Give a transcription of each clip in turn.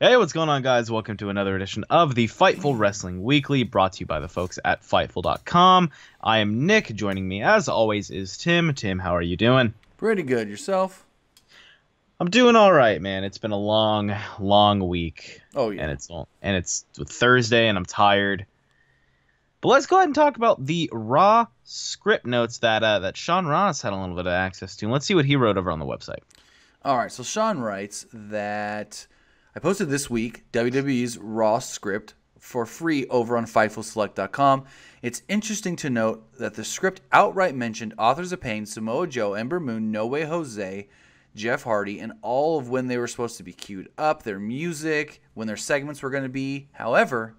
Hey, what's going on, guys? Welcome to another edition of the Fightful Wrestling Weekly, brought to you by the folks at Fightful.com. I am Nick. Joining me, as always, is Tim. Tim, how are you doing? Pretty good. Yourself? I'm doing all right, man. It's been a long, long week. Oh, yeah. And it's Thursday, and I'm tired. But let's go ahead and talk about the Raw script notes that Sean Ross had a little bit of access to. And let's see what he wrote over on the website. All right, so Sean writes that I posted this week WWE's Raw script for free over on FightfulSelect.com. It's interesting to note that the script outright mentioned Authors of Pain, Samoa Joe, Ember Moon, No Way Jose, Jeff Hardy, and all of when they were supposed to be queued up, their music, when their segments were going to be. However,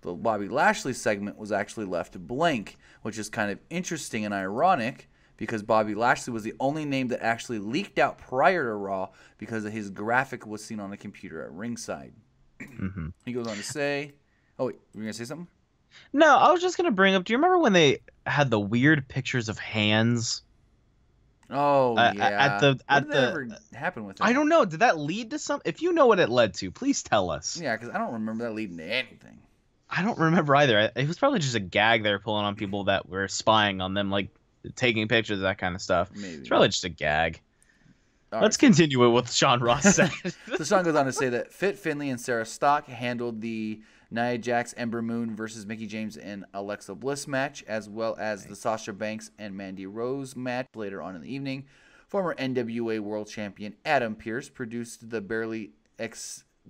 the Bobby Lashley segment was actually left blank, which is kind of interesting and ironic, because Bobby Lashley was the only name that actually leaked out prior to Raw because his graphic was seen on the computer at ringside. Mm-hmm. He goes on to say, oh, wait, were you going to say something? No, I was just going to bring up, do you remember when they had the weird pictures of hands? Oh, yeah. What did that ever happen with that? I don't know. Did that lead to something? If you know what it led to, please tell us. Yeah, because I don't remember that leading to anything. I don't remember either. It was probably just a gag they were pulling on people that were spying on them, like taking pictures, that kind of stuff. Maybe. It's probably just a gag. Let's Right. continue with what Sean Ross said. So Sean goes on to say that Fit Finlay and Sarah Stock handled the Nia Jax, Ember Moon versus Mickie James and Alexa Bliss match, as well as the Sasha Banks and Mandy Rose match later on in the evening. Former NWA World Champion Adam Pearce produced the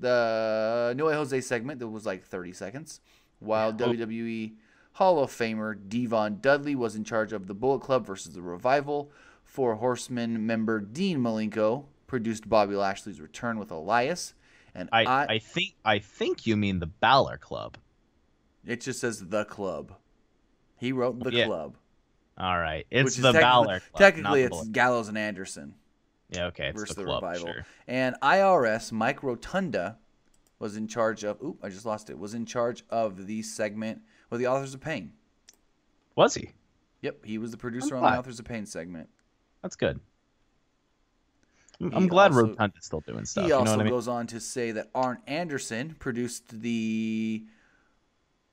No Way Jose segment that was like 30 seconds, while WWE Hall of Famer Devon Dudley was in charge of the Bullet Club versus the Revival. Four Horsemen member Dean Malenko produced Bobby Lashley's return with Elias. And I think you mean the Balor Club. It just says the club. He wrote the club. All right, it's Which the is Balor Club. Technically, not the it's Bullet. Gallows and Anderson. Yeah, okay, it's versus the the club. Revival. Sure. And IRS Mike Rotunda was in charge of. Oop, I just lost it. Was in charge of the segment with the Authors of Pain. Was he? Yep, he was the producer on the Authors of Pain segment. That's good. I'm glad Rotunda's still doing stuff. He also you know what I mean? goes on to say that Arn Anderson produced the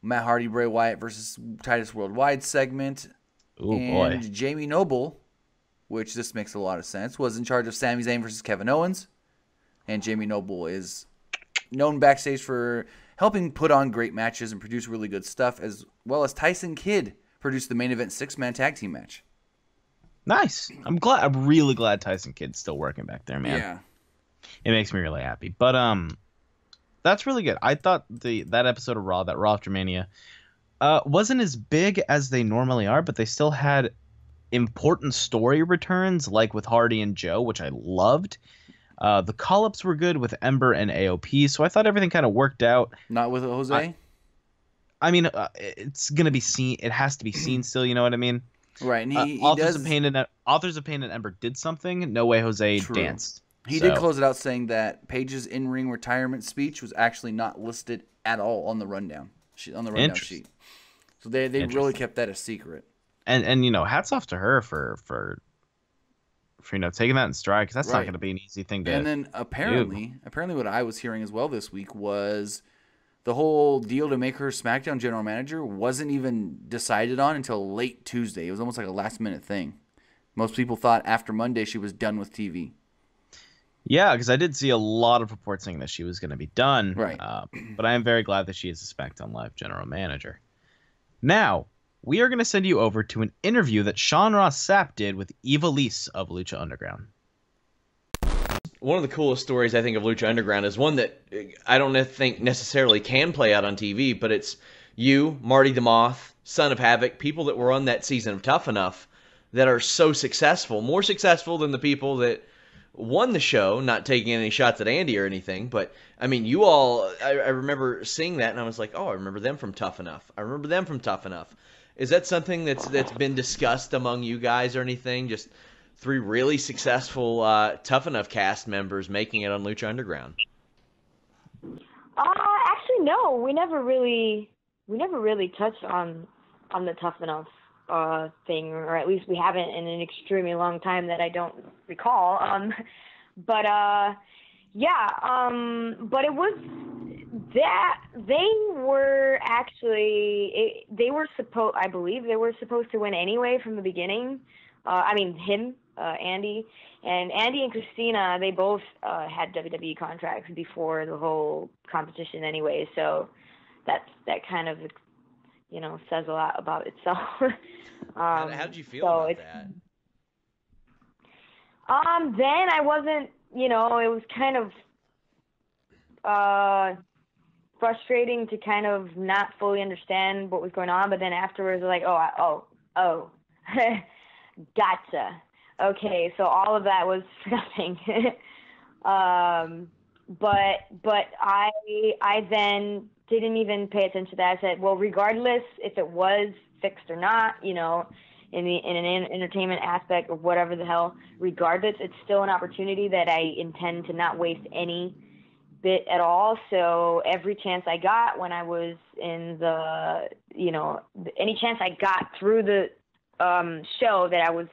Matt Hardy, Bray Wyatt versus Titus Worldwide segment. Oh, boy. boy. Jamie Noble, which this makes a lot of sense, was in charge of Sami Zayn versus Kevin Owens. And Jamie Noble is known backstage for helping put on great matches and produce really good stuff, as well as Tyson Kidd produced the main event 6-man tag team match. Nice. I'm really glad Tyson Kidd's still working back there, man. Yeah. It makes me really happy. But that's really good. I thought that episode of Raw, that Raw after Mania, wasn't as big as they normally are, but they still had important story returns, like with Hardy and Joe, which I loved. The call-ups were good with Ember and AOP, so I thought everything kind of worked out. Not with Jose? I mean, it's going to be seen. It has to be seen still, you know what I mean? Right, and he Authors does. of Pain and Ember did something. No Way Jose danced. He did close it out saying that Paige's in-ring retirement speech was actually not listed at all on the rundown sheet. So they really kept that a secret. And you know, hats off to her for taking that in stride, because that's not going to be an easy thing to. And then apparently what I was hearing as well this week was the whole deal to make her SmackDown general manager wasn't even decided on until late Tuesday. It was almost like a last-minute thing. Most people thought after Monday she was done with TV. Yeah, because I did see a lot of reports saying that she was going to be done. Right. But I am very glad that she is a SmackDown Live general manager. Now, we are going to send you over to an interview that Sean Ross Sapp did with Ivelisse of Lucha Underground. One of the coolest stories, I think, of Lucha Underground is one that I don't think necessarily can play out on TV, but it's you, Marty the Moth, Son of Havoc, people that were on that season of Tough Enough that are so successful, more successful than the people that won the show, not taking any shots at Andy or anything, but, I mean, you all, I remember seeing that, and I was like, oh, I remember them from Tough Enough. I remember them from Tough Enough. Is that something that's been discussed among you guys or anything? Just three really successful Tough Enough cast members making it on Lucha Underground. Actually, no. We never really touched on the Tough Enough thing, or at least we haven't in an extremely long time that I don't recall. But it was that they were actually I believe they were supposed to win anyway from the beginning. Andy and Christina, they both had WWE contracts before the whole competition anyway, so that kind of, you know, says a lot about itself. How did you feel about that? Then I wasn't, you know, it was kind of frustrating to kind of not fully understand what was going on, but then afterwards, like, oh, gotcha. Okay, so all of that was nothing. But I then didn't even pay attention to that. I said, well, regardless if it was fixed or not, you know, in an entertainment aspect or whatever the hell, regardless, it's still an opportunity that I intend to not waste any bit at all. So every chance I got when I was in the, you know, any chance I got through the show that I was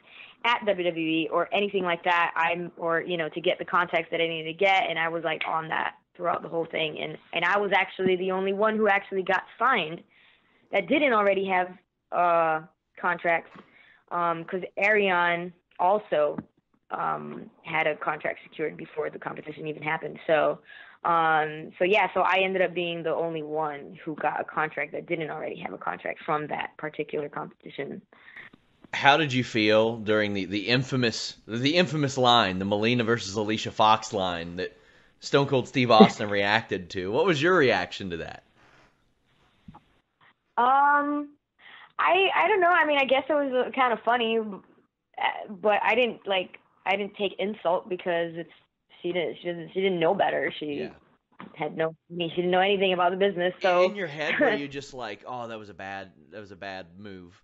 at WWE or anything like that, to get the context that I needed to get, and I was like on that throughout the whole thing, and I was actually the only one who actually got signed that didn't already have contracts, because Arion also had a contract secured before the competition even happened. So I ended up being the only one who got a contract that didn't already have a contract from that particular competition. How did you feel during the infamous line, the Melina versus Alicia Fox line that Stone Cold Steve Austin reacted to? What was your reaction to that? I don't know. I mean, I guess it was kind of funny, but I didn't take insult because she didn't know better. She didn't know anything about the business. So in your head, were you just like, oh, that was a bad move?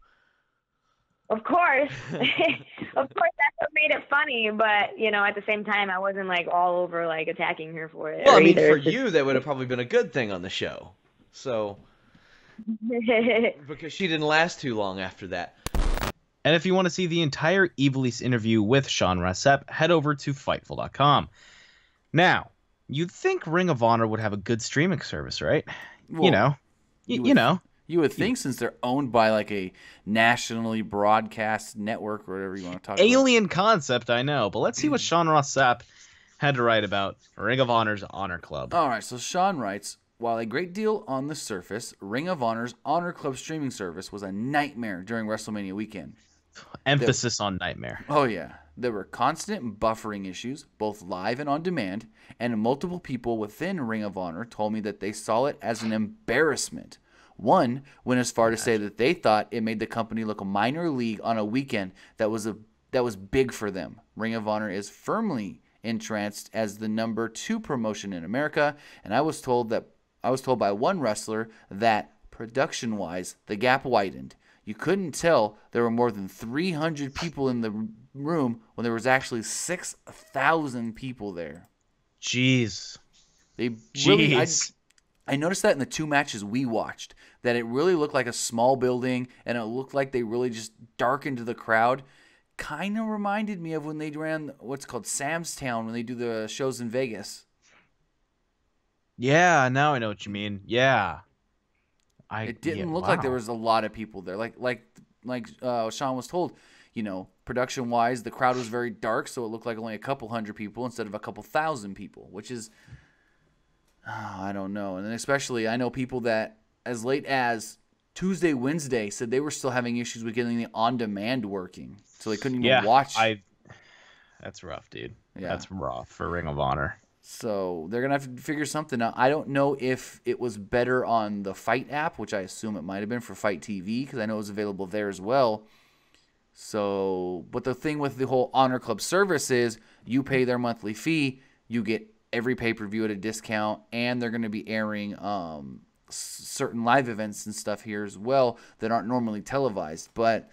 Of course. Of course, that's what made it funny, but, you know, at the same time, I wasn't, like, all over, like, attacking her for it. Well, I mean, for you, that would have probably been a good thing on the show. So, because she didn't last too long after that. And if you want to see the entire Ivelisse interview with Sean Ross Sapp, head over to Fightful.com. Now, you'd think Ring of Honor would have a good streaming service, right? Well, you know. You would think, since they're owned by like a nationally broadcast network or whatever you want to talk about. Alien concept, I know. But let's see what Sean Ross Sapp had to write about Ring of Honor's Honor Club. All right, so Sean writes, while a great deal on the surface, Ring of Honor's Honor Club streaming service was a nightmare during WrestleMania weekend. Emphasis on nightmare. Oh, yeah. There were constant buffering issues, both live and on demand, and multiple people within Ring of Honor told me that they saw it as an embarrassment. One went as far to say that they thought it made the company look a minor league on a weekend that was big for them. Ring of Honor is firmly entrenched as the number 2 promotion in America, and I was told by one wrestler that production-wise, the gap widened. You couldn't tell there were more than 300 people in the room when there was actually 6,000 people there. Jeez. I noticed that in the 2 matches we watched, that it really looked like a small building, and it looked like they really just darkened the crowd. Kind of reminded me of when they ran what's called Sam's Town when they do the shows in Vegas. Yeah, now I know what you mean. Yeah. It didn't look like there was a lot of people there. Like Sean was told, you know, production-wise, the crowd was very dark, so it looked like only a couple hundred people instead of a couple thousand people, which is... I don't know. And then especially, I know people that as late as Tuesday, Wednesday said they were still having issues with getting the on-demand working. So they couldn't even watch. That's rough, dude. Yeah. That's rough for Ring of Honor. So they're going to have to figure something out. I don't know if it was better on the Fight app, which I assume it might have been for Fight TV, because I know it was available there as well. So, but the thing with the whole Honor Club service is you pay their monthly fee, you get every pay-per-view at a discount, and they're going to be airing certain live events and stuff here as well that aren't normally televised. But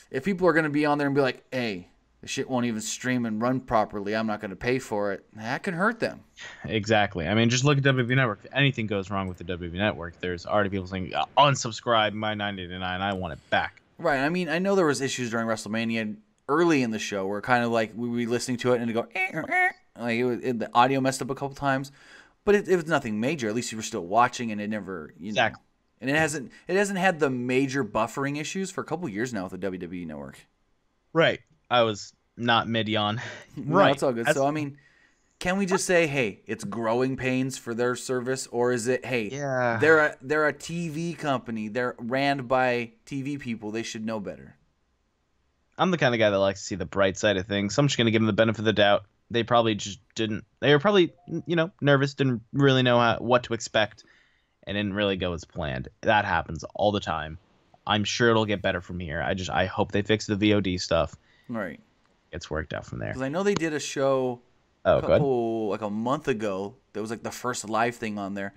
if people are going to be on there and be like, hey, the shit won't even stream and run properly, I'm not going to pay for it, that can hurt them. Exactly. I mean, just look at WWE Network. If anything goes wrong with the WWE Network, there's already people saying, unsubscribe my $9.99, I want it back. Right. I mean, I know there was issues during WrestleMania early in the show where kind of like we were listening to it and it go like the audio messed up a couple times, but it was nothing major. At least you were still watching, and it never Exactly. And it hasn't had the major buffering issues for a couple years now with the WWE Network. Right. I was not mid-yawn. Right. No, it's all good. So I mean, can we just say, hey, it's growing pains for their service, or is it, hey, they're a TV company, they're ran by TV people, they should know better? I'm the kind of guy that likes to see the bright side of things. So I'm just going to give them the benefit of the doubt. They probably just didn't. They were probably, nervous, didn't really know what to expect, and didn't really go as planned. That happens all the time. I'm sure it'll get better from here. I hope they fix the VOD stuff. Right. It's worked out from there. Because I know they did a show like a month ago. That was like the first live thing on there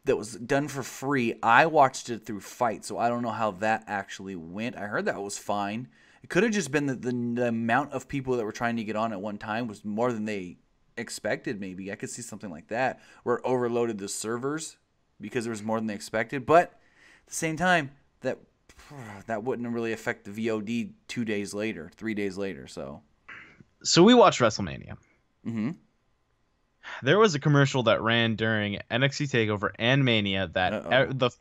that was done for free. I watched it through Fight, so I don't know how that actually went. I heard that was fine. It could have just been that the amount of people that were trying to get on at one time was more than they expected, maybe. I could see something like that, where it overloaded the servers because there was more than they expected. But at the same time, that wouldn't really affect the VOD 2 days later, 3 days later. So we watched WrestleMania. Mm-hmm. There was a commercial that ran during NXT TakeOver and Mania that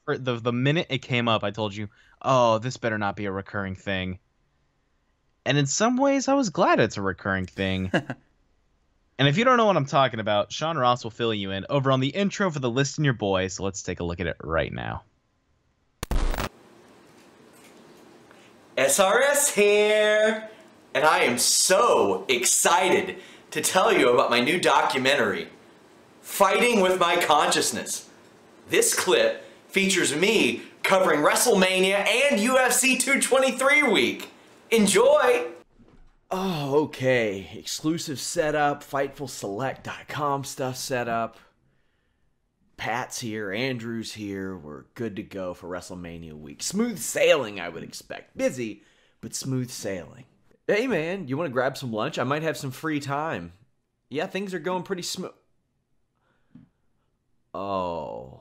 the minute it came up, I told you, oh, this better not be a recurring thing. And in some ways, I was glad it's a recurring thing. And if you don't know what I'm talking about, Sean Ross will fill you in over on the intro for the List in Your Boy, so let's take a look at it right now. SRS here, and I am so excited to tell you about my new documentary, Fighting with My Consciousness. This clip features me covering WrestleMania and UFC 223 week. Enjoy! Oh, okay. Exclusive setup, FightfulSelect.com stuff set up. Pat's here, Andrew's here. We're good to go for WrestleMania week. Smooth sailing, I would expect. Busy, but smooth sailing. Hey, man, you want to grab some lunch? I might have some free time. Yeah, things are going pretty smooth. Oh.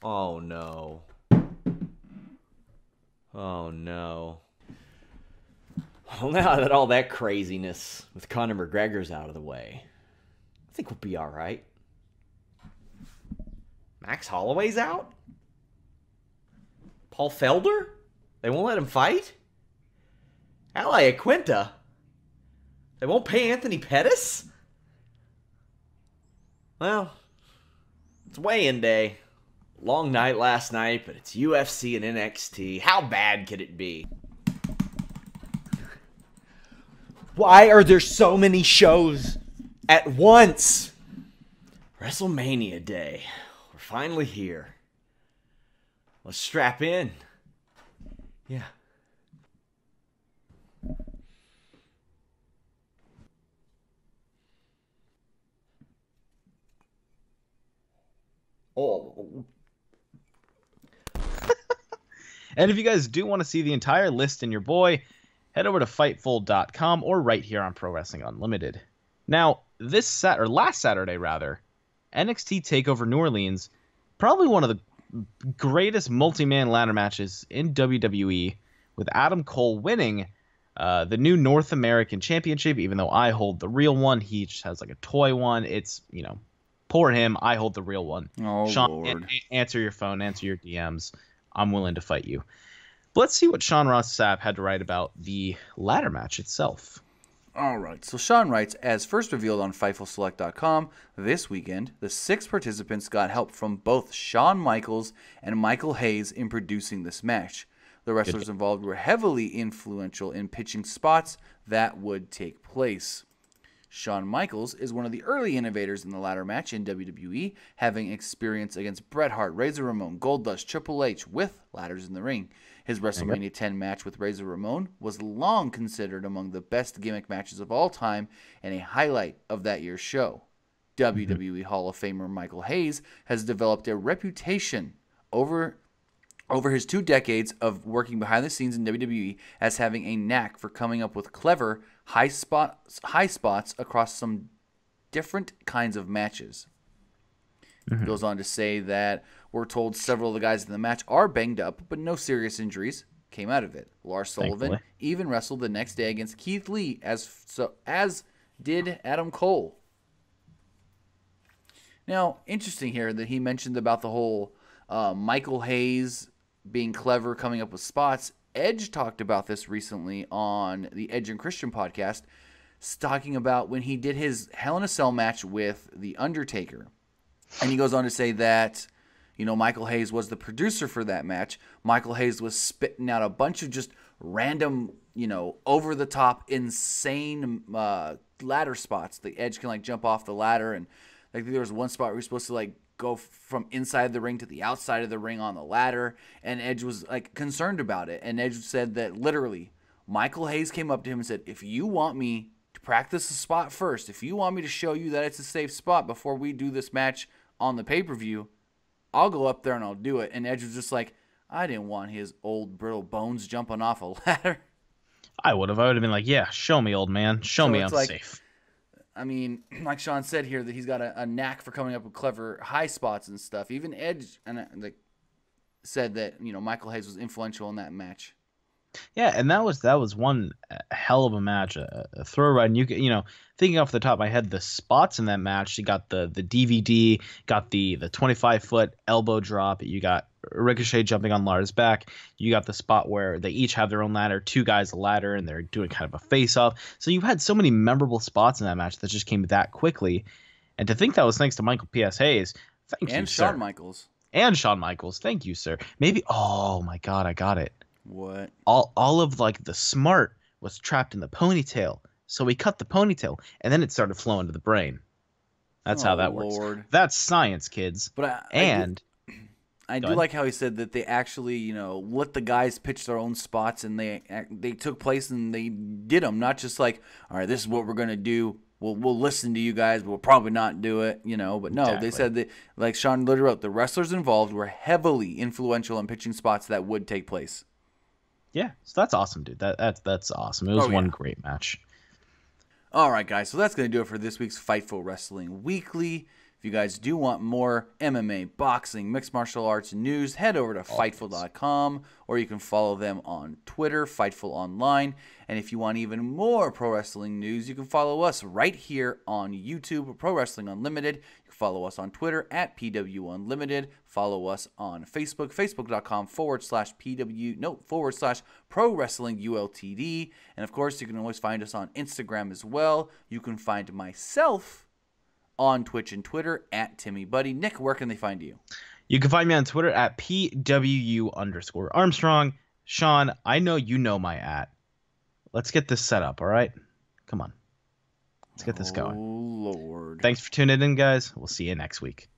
Oh, no. Oh, no. Well, now that all that craziness with Conor McGregor's out of the way, I think we'll be all right. Max Holloway's out? Paul Felder? They won't let him fight? Ally Aquinta? They won't pay Anthony Pettis? Well, it's weigh-in day. Long night last night, but it's UFC and NXT. How bad could it be? Why are there so many shows at once? WrestleMania Day. We're finally here. Let's strap in. Yeah. Oh. And if you guys do want to see the entire list in your boy, head over to Fightful.com or right here on Pro Wrestling Unlimited. Now, last Saturday, NXT TakeOver New Orleans, probably one of the greatest multi-man ladder matches in WWE, with Adam Cole winning the new North American Championship, even though I hold the real one. He just has like a toy one. It's, poor him. I hold the real one. Oh, Sean, Lord. Answer your phone, answer your DMs. I'm willing to fight you. But let's see what Sean Ross Sapp had to write about the ladder match itself. All right. So Sean writes, as first revealed on FightfulSelect.com, this weekend, the 6 participants got help from both Shawn Michaels and Michael Hayes in producing this match. The wrestlers involved were heavily influential in pitching spots that would take place. Shawn Michaels is one of the early innovators in the ladder match in WWE, having experience against Bret Hart, Razor Ramon, Goldust, Triple H with ladders in the ring. His WrestleMania 10 match with Razor Ramon was long considered among the best gimmick matches of all time and a highlight of that year's show. WWE Hall of Famer Michael Hayes has developed a reputation over his 2 decades of working behind the scenes in WWE as having a knack for coming up with clever high spots across some different kinds of matches. He goes on to say that we're told several of the guys in the match are banged up, but no serious injuries. came out of it. Lars Sullivan Thankfully. even wrestled the next day against Keith Lee, as did Adam Cole. Now, interesting here that he mentioned about the whole Michael Hayes being clever, coming up with spots. Edge talked about this recently on the Edge and Christian podcast, talking about when he did his Hell in a Cell match with The Undertaker. And he goes on to say that, Michael Hayes was the producer for that match. Michael Hayes was spitting out a bunch of just random, over-the-top, insane ladder spots. The Edge can, jump off the ladder. And there was one spot where you're supposed to, go from inside the ring to the outside of the ring on the ladder. And Edge was, concerned about it. And Edge said that, literally, Michael Hayes came up to him and said, if you want me to practice the spot first, if you want me to show you that it's a safe spot before we do this match on the pay-per-view, I'll go up there and I'll do it. And Edge was just like, I didn't want his old brittle bones jumping off a ladder. I would have been like, yeah, show me, old man. Show me I'm safe. I mean, like Sean said here, that he's got a knack for coming up with clever high spots and stuff. Even Edge said that, Michael Hayes was influential in that match. Yeah, and that was one hell of a match, a throw ride. And thinking off the top of my head, the spots in that match, you got the DVD, got the 25-foot elbow drop, you got Ricochet jumping on Lars' back, you got the spot where they each have their own ladder, two guys a ladder, and they're doing kind of a face-off. So you had so many memorable spots in that match that just came that quickly. And to think that was thanks to Michael P.S. Hayes, thank you, sir. And Shawn Michaels. Thank you, sir. Maybe, oh my God, I got it. What? All of the smart was trapped in the ponytail, so we cut the ponytail, and then it started flowing to the brain. That's how that works. That's science, kids. But I do like how he said that they actually, let the guys pitch their own spots, and they took place and they did them, not just all right, this is what we're gonna do. We'll listen to you guys, but we'll probably not do it, But no, exactly. They said that, like Sean literally wrote, the wrestlers involved were heavily influential in pitching spots that would take place. Yeah, so that's awesome, dude. That's awesome. It was one great match. All right, guys, so that's going to do it for this week's Fightful Wrestling Weekly. If you guys do want more MMA, boxing, mixed martial arts news, head over to Fightful.com, or you can follow them on Twitter, Fightful Online. And if you want even more pro wrestling news, you can follow us right here on YouTube, Pro Wrestling Unlimited. You can follow us on Twitter at PWUnlimited. Follow us on Facebook, Facebook.com/Pro Wrestling ULTD. And of course, you can always find us on Instagram as well. You can find myself on Twitch and Twitter at Timmy Buddy. Nick, where can they find you? You can find me on Twitter at PWU_Armstrong. Sean, I know you know my @. Let's get this set up, all right? Come on. Let's get this going. Oh, Lord. Thanks for tuning in, guys. We'll see you next week.